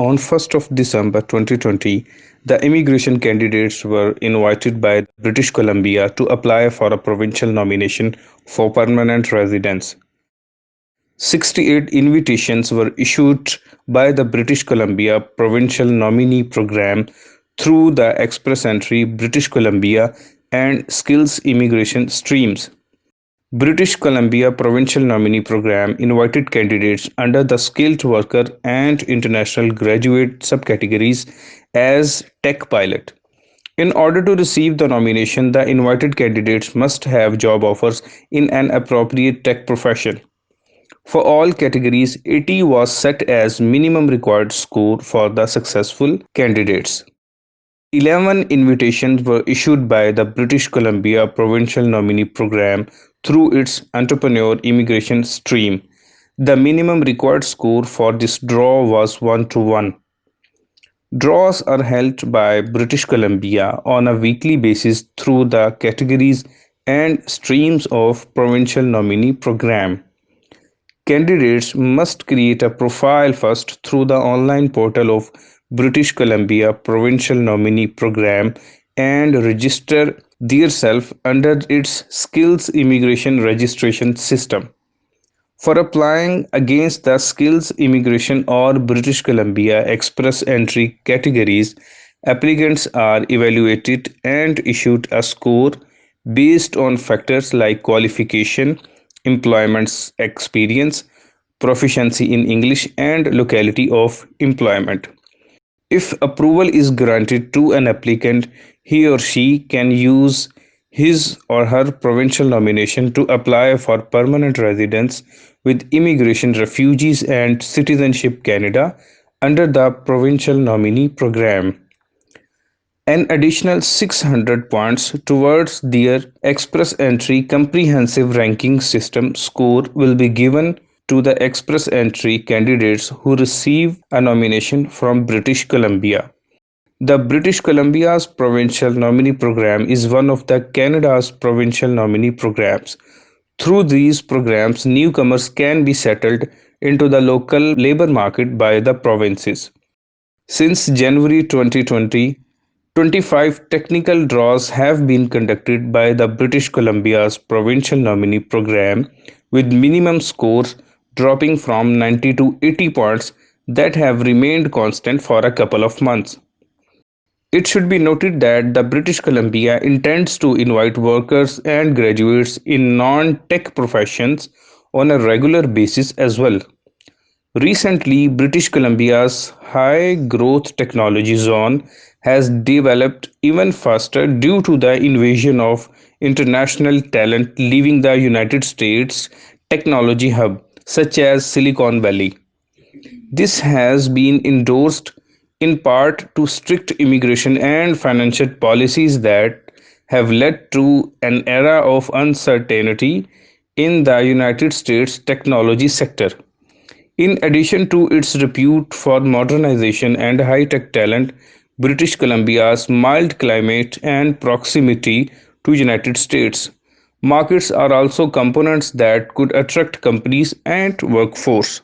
On 1st of December 2020, the immigration candidates were invited by British Columbia to apply for a provincial nomination for permanent residence. 68 invitations were issued by the British Columbia Provincial Nominee Program through the Express Entry British Columbia and Skills Immigration streams. British Columbia Provincial Nominee Program invited candidates under the Skilled Worker and International Graduate subcategories as Tech Pilot. In order to receive the nomination, the invited candidates must have job offers in an appropriate tech profession. For all categories, 80 was set as minimum required score for the successful candidates. 11 invitations were issued by the British Columbia Provincial Nominee Program through its Entrepreneur Immigration stream. The minimum required score for this draw was 1 to 1. Draws are held by British Columbia on a weekly basis through the categories and streams of Provincial Nominee Program. Candidates must create a profile first through the online portal of British Columbia Provincial Nominee Program and register themselves under its Skills Immigration Registration System. For applying against the Skills Immigration or British Columbia Express Entry categories, applicants are evaluated and issued a score based on factors like qualification, employment experience, proficiency in English, and locality of employment. If approval is granted to an applicant, he or she can use his or her provincial nomination to apply for permanent residence with Immigration, Refugees and Citizenship Canada under the Provincial Nominee Program. An additional 600 points towards their Express Entry Comprehensive Ranking System score will be given to the Express Entry candidates who receive a nomination from British Columbia. The British Columbia's Provincial Nominee Program is one of the Canada's provincial nominee programs. Through these programs, newcomers can be settled into the local labor market by the provinces. Since January 2020, 25 technical draws have been conducted by the British Columbia's Provincial Nominee Program, with minimum scores dropping from 90 to 80 points that have remained constant for a couple of months. It should be noted that the British Columbia intends to invite workers and graduates in non-tech professions on a regular basis as well. Recently, British Columbia's high growth technology zone has developed even faster due to the invasion of international talent leaving the United States technology hub, such as Silicon Valley. This has been endorsed in part to strict immigration and financial policies that have led to an era of uncertainty in the United States technology sector. In addition to its repute for modernization and high-tech talent, British Columbia's mild climate and proximity to United States markets are also components that could attract companies and workforce.